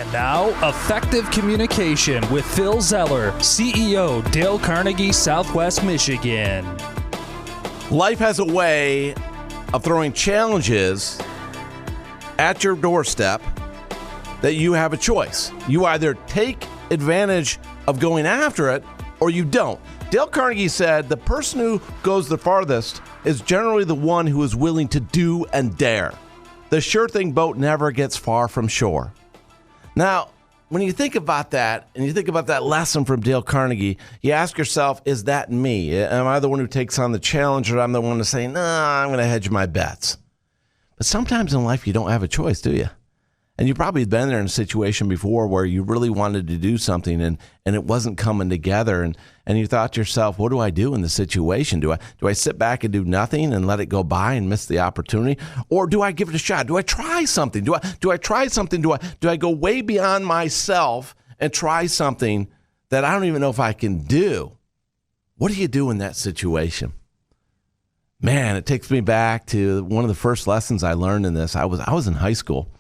And now, Effective Communication with Phil Zeller, CEO, Dale Carnegie, Southwest Michigan. Life has a way of throwing challenges at your doorstep that you have a choice. You either take advantage of going after it or you don't. Dale Carnegie said the person who goes the farthest is generally the one who is willing to do and dare. The sure thing boat never gets far from shore. Now, when you think about that, and you think about that lesson from Dale Carnegie, you ask yourself, is that me? Am I the one who takes on the challenge, or I'm the one to say, nah, I'm going to hedge my bets? But sometimes in life, you don't have a choice, do you? And you've probably been there in a situation before where you really wanted to do something and it wasn't coming together. And you thought to yourself, what do I do in this situation? Do I sit back and do nothing and let it go by and miss the opportunity? Or do I give it a shot? Do I try something? Do I try something? Do I go way beyond myself and try something that I don't even know if I can do? What do you do in that situation? Man, it takes me back to one of the first lessons I learned in this. I was in high school.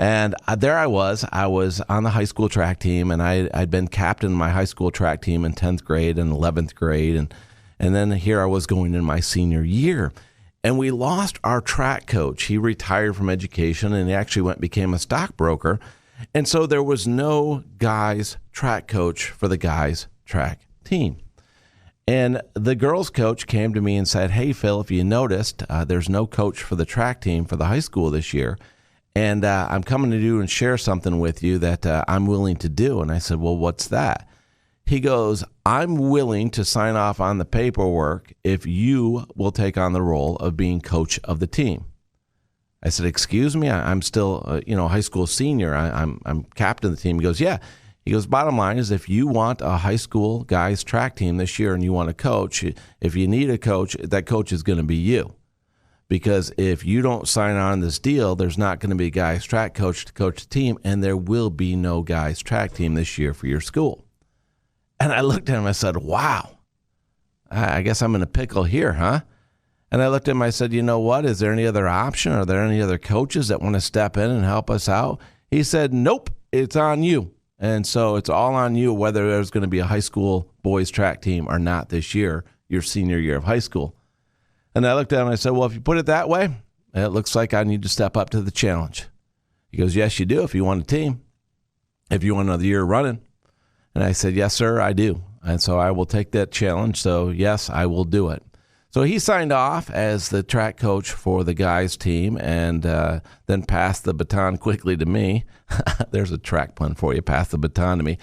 And there I was on the high school track team, and I'd been captain of my high school track team in 10th grade and 11th grade. And then here I was going in my senior year. And we lost our track coach. He retired from education, and he actually became a stockbroker. And so there was no guys track coach for the guys track team. And the girls coach came to me and said, hey, Phil, if you noticed, there's no coach for the track team for the high school this year. And I'm coming to do and share something with you that I'm willing to do. And I said, well, what's that? He goes, I'm willing to sign off on the paperwork if you will take on the role of being coach of the team. I said, excuse me, I'm still a high school senior. I'm captain of the team. He goes, yeah. He goes, bottom line is if you want a high school guys track team this year and you want a coach, if you need a coach, that coach is going to be you. Because if you don't sign on this deal, there's not going to be a guys track coach to coach the team, and there will be no guys track team this year for your school. And I looked at him, I said, wow, I guess I'm in a pickle here, huh? And I looked at him, I said, you know what? Is there any other option? Are there any other coaches that want to step in and help us out? He said, nope, it's on you. And so it's all on you whether there's going to be a high school boys track team or not this year, your senior year of high school. And I looked at him and I said, well, if you put it that way, it looks like I need to step up to the challenge. He goes, yes, you do if you want a team, if you want another year running. And I said, yes, sir, I do. And so I will take that challenge. So, yes, I will do it. So he signed off as the track coach for the guys team and then passed the baton quickly to me. There's a track pun for you, pass the baton to me.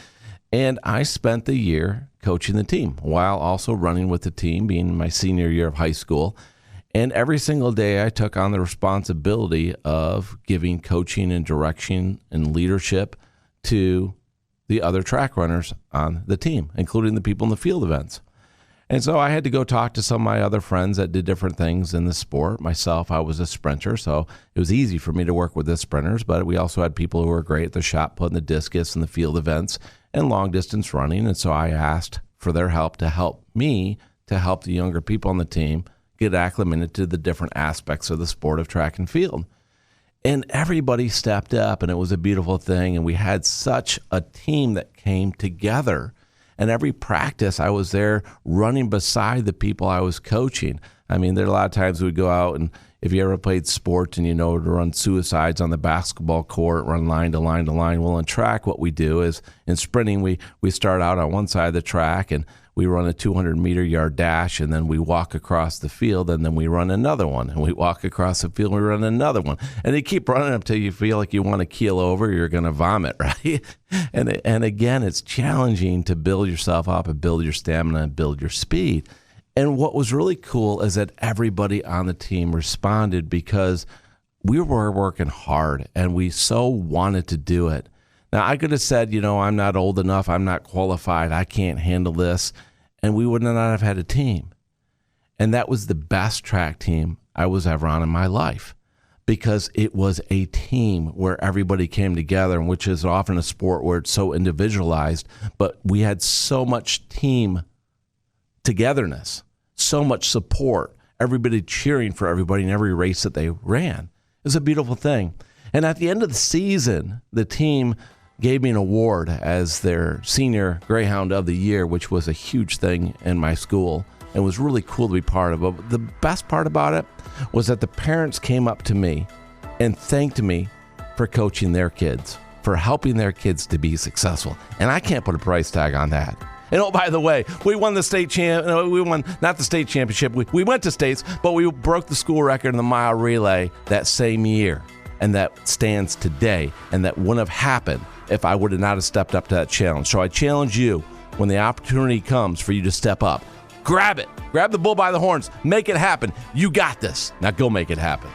And I spent the year coaching the team while also running with the team, being my senior year of high school. And every single day I took on the responsibility of giving coaching and direction and leadership to the other track runners on the team, including the people in the field events. And so I had to go talk to some of my other friends that did different things in the sport. Myself, I was a sprinter, so it was easy for me to work with the sprinters, but we also had people who were great at the shot put and the discus and the field events and long distance running. And so I asked for their help to help me to help the younger people on the team get acclimated to the different aspects of the sport of track and field. And everybody stepped up, and it was a beautiful thing. And we had such a team that came together. And every practice, I was there running beside the people I was coaching. I mean, there are a lot of times we would go out, and if you ever played sports and you know to run suicides on the basketball court, run line to line to line. Well, in track, what we do is in sprinting, we start out on one side of the track, and we run a 200-meter yard dash, and then we walk across the field, and then we run another one, and we walk across the field, and we run another one. And you keep running until you feel like you want to keel over, you're going to vomit, right? And again, it's challenging to build yourself up and build your stamina and build your speed. And what was really cool is that everybody on the team responded because we were working hard, and we so wanted to do it. Now, I could have said, I'm not old enough, I'm not qualified, I can't handle this, and we would not have had a team. And that was the best track team I was ever on in my life because it was a team where everybody came together, which is often a sport where it's so individualized, but we had so much team togetherness, so much support, everybody cheering for everybody in every race that they ran. It was a beautiful thing. And at the end of the season, the team gave me an award as their senior Greyhound of the Year, which was a huge thing in my school. It was really cool to be part of. But the best part about it was that the parents came up to me and thanked me for coaching their kids, for helping their kids to be successful. And I can't put a price tag on that. And oh, by the way, we won the we won not the state championship. We went to states, but we broke the school record in the mile relay that same year. And that stands today. And that wouldn't have happened if I would have not have stepped up to that challenge. So I challenge you, when the opportunity comes for you to step up, grab it. Grab the bull by the horns. Make it happen. You got this. Now go make it happen.